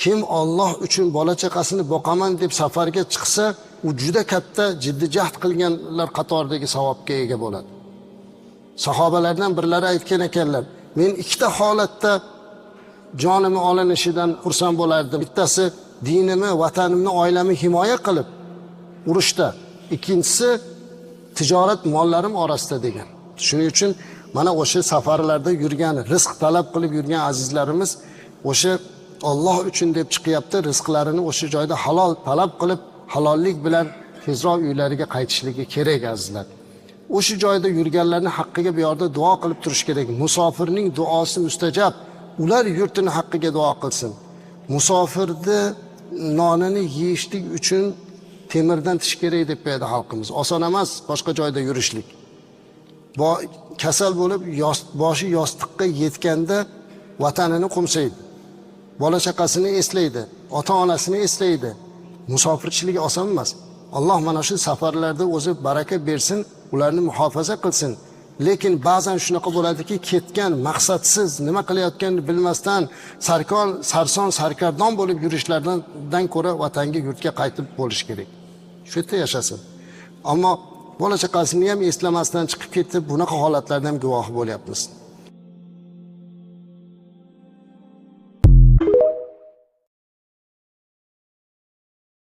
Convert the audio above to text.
Kim Alloh uchun bola chaqasini boqaman deb safarga chiqsa, u juda katta jiddiy jahd qilganlar qatoridagi savobga ega bo'ladi. Sahobalardan birlari aytgan ekanlar, men ikkita holatda jonimni olinishidan xursand bo'lardim. Bittasi dinimni, vatanimni, oilamni himoya qilib urushda, ikkinchisi tijorat mollarim orasida degan. Shuning uchun mana o'sha safarlarda yurgan, rizq talab qilib yurgan azizlarimiz o'sha Alloh uchun deb chiqyapti, rizqlarini o'sha joyda halol talab qilib, halollik bilan tezroq uylariga qaytishligi kerak azizlar. O'sha joyda yurganlarning haqqiga bu yerda duo qilib turish kerak. Musofirning duosi mustajab. Ular yurtini haqqiga duo qilsin. Musofirni nonini yeyishlik uchun temirdan tish kerak deb qo'yadi xalqimiz. Oson emas boshqa joyda yurishlik. Kasal bo'lib boshi yostiqqa yetganda vatanini qo'msaydi. Bola chaqasini eslaydi, ota-onasini eslaydi. Musofirchilik oson emas. Alloh mana shu safarlarda o'zi baraka bersin, ularni muhofaza qilsin. Lekin ba'zan shunaqa bo'ladiki, ketgan maqsadsiz, nima qilayotganini bilmasdan sarson sarkardon bo'lib yurishlardan ko'ra vatanga, yurtga qaytib bo'lish kerak. Shu yerda yashasin. Ammo bola chaqasini ham eslamasdan chiqib ketib, bunaqa holatlardan ham guvoh bo'lyapmiz.